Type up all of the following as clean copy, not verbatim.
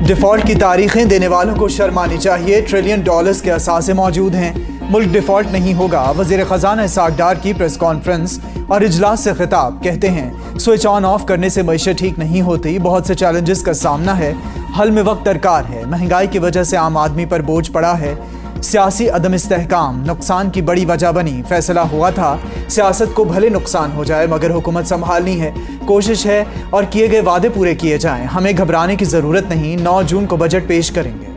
Default की तारीखें देने वालों को शर्म आनी चाहिए। ट्रिलियन डॉलर्स के असासे मौजूद हैं, मुल्क डिफ़ॉल्ट नहीं होगा। वज़ीर ख़ज़ाना इसहाक़ डार की प्रेस कॉन्फ्रेंस और इजलास से खिताब। कहते हैं स्विच ऑन ऑफ करने से मईशत ठीक नहीं होती, बहुत से चैलेंजेस का सामना है, हल में वक्त दरकार है। महंगाई की वजह से आम आदमी पर बोझ पड़ा है। सियासी अदम इस्तेहकाम नुकसान की बड़ी वजह बनी। फैसला हुआ था सियासत को भले नुकसान हो जाए मगर हुकूमत संभालनी है। कोशिश है और किए गए वादे पूरे किए जाएं। हमें घबराने की ज़रूरत नहीं। 9 जून को बजट पेश करेंगे।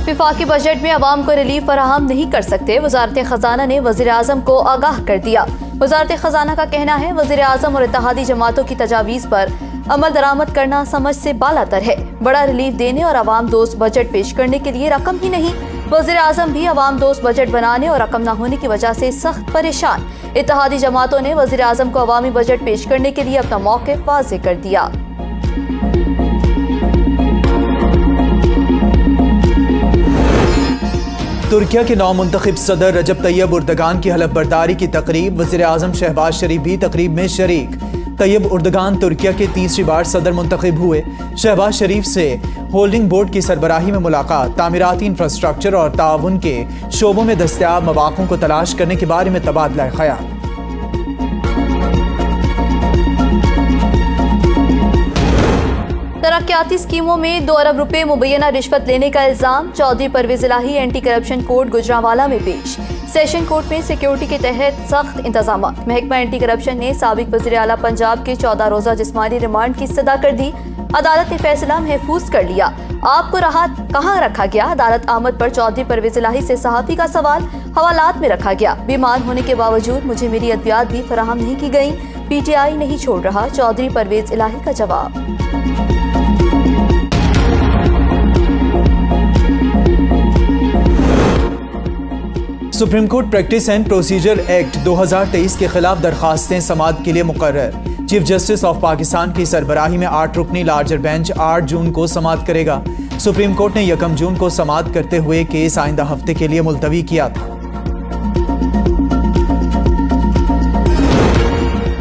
विफाकी बजट में अवाम को रिलीफ फराहम नहीं कर सकते, वज़ारत ख़ज़ाना ने वज़ीर आज़म को आगाह कर दिया। वज़ारत ख़ज़ाना का कहना है वज़ीर आज़म और इत्तेहादी जमातों की तजावीज़ पर अमल दरामद करना समझ से बालातर है। बड़ा रिलीफ देने और अवाम दोस्त बजट पेश करने के लिए रकम ही नहीं, वज़ीर आज़म भी अवाम दोस्त बजट बनाने और रकम न होने की वजह से सख्त परेशान। इत्तेहादी जमातों ने वज़ीर आज़म को अवामी बजट पेश करने के लिए अपना मौक़िफ़ वाज़ेह कर दिया। तुर्किया के नौमुंतखब सदर रजब तैयब उर्दगान की हलफ बर्दारी की तकरीब। वज़ीर आज़म शहबाज शरीफ भी तकरीब में शरीक। तैयब उर्दगान तुर्किया के तीसरी बार सदर मुंतखब हुए। शहबाज शरीफ से होल्डिंग बोर्ड की सरबराही में मुलाकात। तामीराती इंफ्रास्ट्रक्चर और ताउन के शोबों में दस्तयाब मौक़ों को तलाश करने के बारे में तबादला ख्याल। तरक्याती स्कीमों में 2 अरब रुपए मुबैना रिश्वत लेने का इल्जाम। चौधरी परवेज इलाही एंटी करप्शन कोर्ट गुजरांवाला में पेश। सेशन कोर्ट में सिक्योरिटी के तहत सख्त इंतजाम। महकमा एंटी करप्शन ने साबिक वज़ीर आला पंजाब के 14 रोज़ा जिस्मानी रिमांड की इस्तदा कर दी। अदालत ने फैसला महफूज कर लिया। आपको राहत कहाँ रखा गया? अदालत आमद पर चौधरी परवेज इलाही से सहाफ़ी का सवाल हवालात में रखा गया। बीमार होने के बावजूद मुझे मेरी अद्वियात भी फराहम नहीं की गई, PTI नहीं छोड़ रहा, चौधरी परवेज इलाही का जवाब। Supreme court practice and procedure act 2023 के खिलाफ दरखास्तें समाअत के लिए मुकर्रर। चीफ जस्टिस ऑफ पाकिस्तान की सरबराही में 8 रुकनी लार्जर बेंच 8 जून को समाअत करेगा। सुप्रीम कोर्ट ने 1 जून को समाअत करते हुए केस आइंदा हफ्ते के लिए मुलतवी किया था।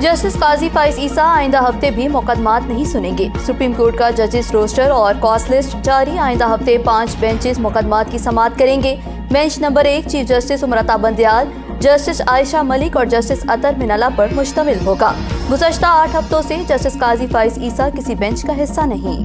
जस्टिस काजी फाइज ईसा आइंदा हफ्ते भी मुकदमात नहीं सुनेंगे। सुप्रीम कोर्ट का जजेस रोस्टर और कॉस्ट लिस्ट जारी। आइंदा हफ्ते 5 बेंचेस मुकदमात की समाअत करेंगे। Bench number 1 chief justice उमरता Bandial, justice Ayesha Malik और जस्टिस अतर मिनला पर मुश्तमिल होगा। गुज़श्ता 8 हफ्तों से जस्टिस काजी फाइज ईसा किसी बेंच का हिस्सा नहीं।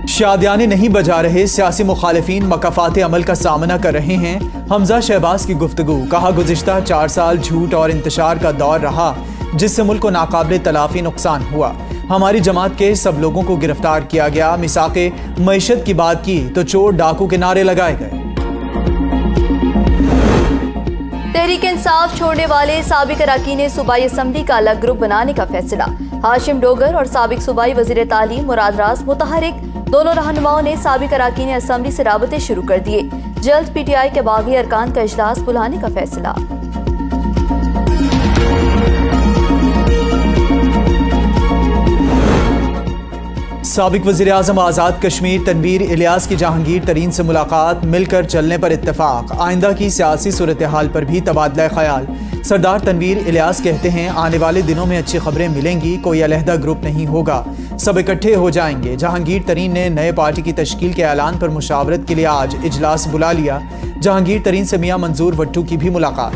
शादियाने नहीं बजा रहे, सियासी मुखालिफिन मकाफात अमल का सामना कर रहे हैं। हमजा शहबाज की गुफ्तगू। कहा गुज़िश्ता 4 साल झूठ और इंतशार का दौर रहा जिससे मुल्क को नाकाबिले तलाफी नुकसान हुआ। हमारी जमात के सब लोगों को गिरफ्तार किया गया। मिसाके मईशत की बात की तो चोर डाकू के नारे लगाए गए। तहरीक इंसाफ छोड़ने वाले साबिक अरकान सूबाई असम्बली का अलग ग्रुप बनाने का फैसला। हाशिम डोगर और साबिक सूबाई वज़ीर तालीम मुराद रास मुतहरिक। दोनों रहनुमाओं ने साबिक अरकान असम्बली से राबते शुरू कर दिए। जल्द PTI के बागी अरकान का इजलास बुलाने का फैसला। साबिक वज़ीर आज़म आज़ाद कश्मीर तनवीर इलियास की जहांगीर तरीन से मुलाकात। मिलकर चलने पर इत्तफाक। आइंदा की सियासी सूरत हाल पर भी तबादला ख्याल। सरदार तनवीर इलियास कहते हैं आने वाले दिनों में अच्छी खबरें मिलेंगी, कोई अलहदा ग्रुप नहीं होगा, सब इकट्ठे हो जाएंगे। जहांगीर तरीन ने नए पार्टी की तश्कील के ऐलान पर मुशावरत के लिए आज इजलास बुला लिया। जहांगीर तरीन से मियां मंजूर वट्टू की भी मुलाकात।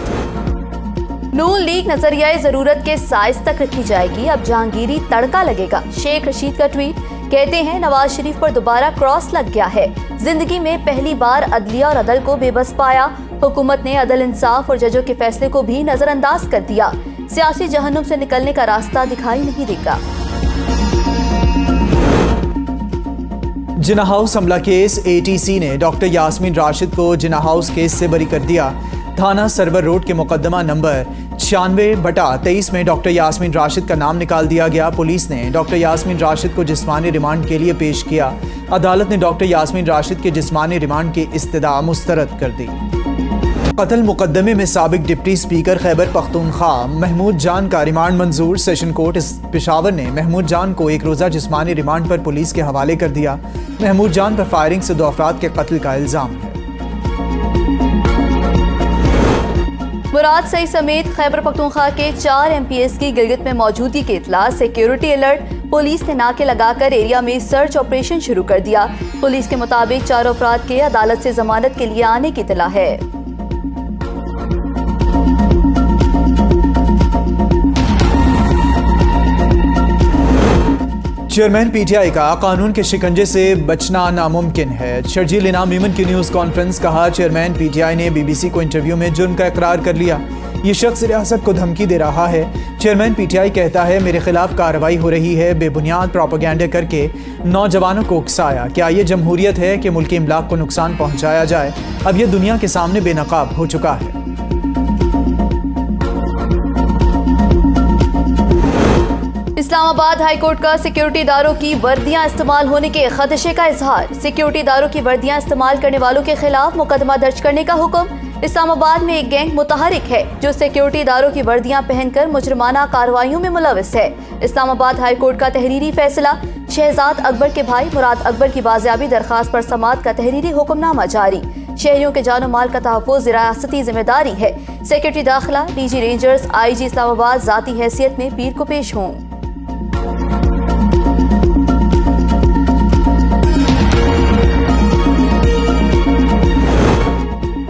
नून लीग नजरिया ज़रूरत के साइज तक रखी जाएगी, अब जहांगीरी तड़का लगेगा। शेख रशीद का ट्वीट। कहते हैं नवाज शरीफ पर दोबारा क्रॉस लग गया है। जिंदगी में पहली बार अदलिया और अदल को बेबस पाया। हुकूमत ने अदल इंसाफ और जजों के फैसले को भी नजरअंदाज कर दिया। सियासी जहन्नुम से निकलने का रास्ता दिखाई नहीं देगा। जिन्ना हाउस हमला केस। ATC ने डॉक्टर यास्मीन राशिद को जिन्ना हाउस केस से बरी कर दिया। थाना सरवर रोड के मुकदमा नंबर 96/23 में डॉक्टर यास्मीन राशिद का नाम निकाल दिया गया। पुलिस ने डॉक्टर यास्मीन राशिद को जिस्मानी रिमांड के लिए पेश किया। अदालत ने डॉक्टर यास्मीन राशिद के जिस्मानी रिमांड की इस्तदा मुस्तरद कर दी। कत्ल मुकदमे में साबिक डिप्टी स्पीकर खैबर पख्तूनख्वा महमूद जान का रिमांड मंजूर। सेशन कोर्ट पेशावर ने महमूद जान को 1 रोज़ा जिस्मानी रिमांड पर पुलिस के हवाले कर दिया। महमूद जान पर फायरिंग से 2 अफराद के कत्ल का इल्ज़ाम है। मुराद सई समेत खैबर पख्तूनख्वा के 4 MPs की गिलगित में मौजूदगी की इत्तला, सिक्योरिटी अलर्ट, पुलिस ने नाके लगाकर एरिया में सर्च ऑपरेशन शुरू कर दिया। पुलिस के मुताबिक 4 अफराद के अदालत से जमानत के लिए आने की इत्तला है। चेयरमैन PTI का कानून के शिकंजे से बचना नामुमकिन है। शर्जील इनाम मीमन की न्यूज़ कॉन्फ्रेंस। कहा, चेयरमैन PTI ने BBC को इंटरव्यू में जुर्म का इकरार कर लिया। ये शख्स रियासत को धमकी दे रहा है। चेयरमैन PTI कहता है, मेरे खिलाफ कार्रवाई हो रही है। बेबुनियाद प्रोपेगेंडा करके नौजवानों को उकसाया। क्या ये जमहूरियत है कि मुल्की इमलाक को नुकसान पहुँचाया जाए? अब यह दुनिया के सामने बेनकाब हो चुका है। इस्लामाबाद हाईकोर्ट का सिक्योरिटी इदारों की वर्दियां इस्तेमाल होने के खदशे का इजहार। सिक्योरिटी इदारों की वर्दियां इस्तेमाल करने वालों के खिलाफ मुकदमा दर्ज करने का हुक्म। इस्लामाबाद में एक गैंग मुतहरिक है जो सिक्योरिटी इदारों की वर्दियां पहनकर मुजरिमाना कार्रवाइयों में मुलविस है। इस्लामाबाद हाईकोर्ट का तहरीरी फैसला। शहजाद अकबर के भाई मुराद अकबर की बाजियाबी दरखास्त पर समाअत का तहरीरी हुक्मनामा जारी। शहरियों के जानो माल का तहफ़्फ़ुज़ रियासती जिम्मेदारी है। सेक्रेटरी दाखिला, DG रेंजर्स, IG इस्लामाबाद ज़ाती हैसियत में पीर को पेश हों।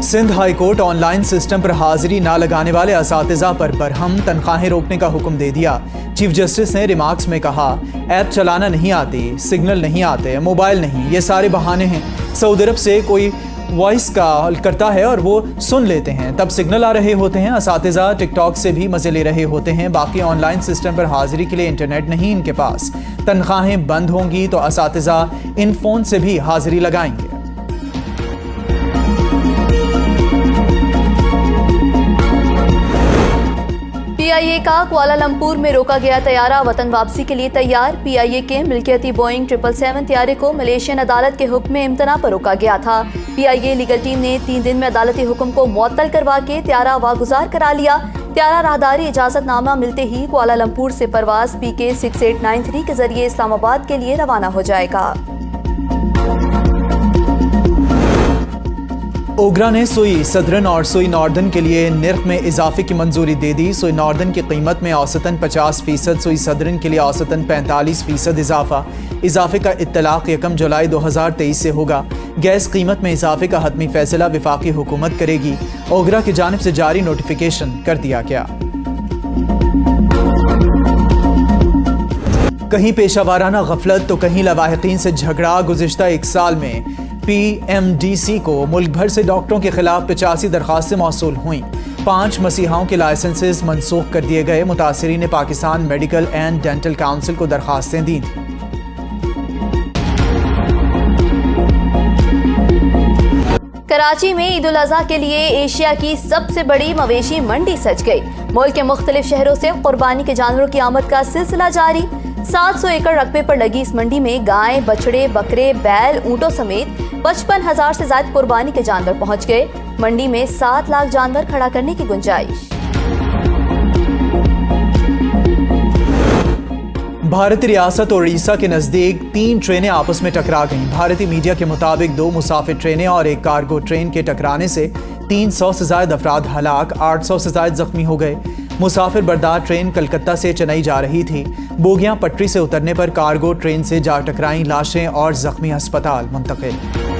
Sindh high court online system पर हाजिरी ना लगाने वाले असातिज़ा पर बरहम तनख्वाहें रोकने का हुक्म दे दिया। चीफ जस्टिस ने रिमार्क्स में कहा, ऐप चलाना नहीं आती, सिग्नल नहीं आते, मोबाइल नहीं, ये सारे बहाने हैं। सऊदी अरब से कोई वॉइस कॉल करता है और वो सुन लेते हैं, तब सिग्नल आ रहे होते हैं। असातिज़ा टिकटॉक से भी मज़े ले रहे होते हैं। बाकी ऑनलाइन सिस्टम पर हाजिरी के लिए इंटरनेट नहीं इनके पास। तनख्वाहें बंद होंगी तो असातिज़ा इन फ़ोन से भी हाजिरी लगाएंगे। PIA का कुआलालंपुर में रोका गया तैयारा वतन वापसी के लिए तैयार। PIA के मिल्कियती बोइंग 777 तैयारे को मलेशियन अदालत के हुक्म में इम्तना पर रोका गया था। PIA लीगल टीम ने 3 दिन में अदालती हुक्म को मुअत्तल करवा के तैयारा वागुजार करा लिया। तैयारा राहदारी इजाजतनामा मिलते ही कुआलालंपुर से परवाज PK 6893 के जरिए इस्लामाबाद के लिए रवाना हो जाएगा। ओगरा ने सुई सदरन और सुई नॉर्दर्न के लिए निर्ख में इजाफे की मंजूरी दे दी। सुई नॉर्दर्न की कीमत में औसतन 50%, सुई सदरन के लिए औसतन 45% इजाफे का इत्तलाक 1 जुलाई 2023 से होगा। गैस कीमत में इजाफे का हतमी फैसला वफाकी हुकूमत करेगी। ओगरा की जानिब से जारी नोटिफिकेशन कर दिया गया। कहीं पेशावाराना गफलत तो कहीं लवाहिकीन से झगड़ा। गुज़िश्ता 1 साल में PMDC को मुल्क भर से डॉक्टरों के खिलाफ 85 दरखास्तें मौसूल हुई। 5 मसीहाओं के लाइसेंसेस मनसूख कर दिए गए। मुतासिरीन ने Pakistan medical and dental council को दरखास्तें दी थी। कराची में ईद उल अज़हा के लिए एशिया की सबसे बड़ी मवेशी मंडी सज गई। मुल्क के मुख्तलिफ शहरों से कुर्बानी के जानवरों की आमद का सिलसिला जारी। 700 एकड़ रकबे पर लगी इस मंडी में गाय, बछड़े, बकरे, बैल, ऊंटों समेत 55,000 से ज्यादा कुर्बानी के जानवर पहुंच गए। मंडी में 7 लाख जानवर खड़ा करने की गुंजाइश। भारतीय रियासत उड़ीसा के नज़दीक 3 ट्रेनें आपस में टकरा गईं। भारतीय मीडिया के मुताबिक 2 मुसाफिर ट्रेनें और 1 कार्गो ट्रेन के टकराने से 300 से ज्यादा अफराद हलाक, 800 से ज्यादा जख्मी हो गए। मुसाफिर बरदार ट्रेन कलकत्ता से चेन्नई जा रही थी। बोगियां पटरी से उतरने पर कार्गो ट्रेन से जा टकराईं। लाशें और जख्मी अस्पताल मुंतकिल।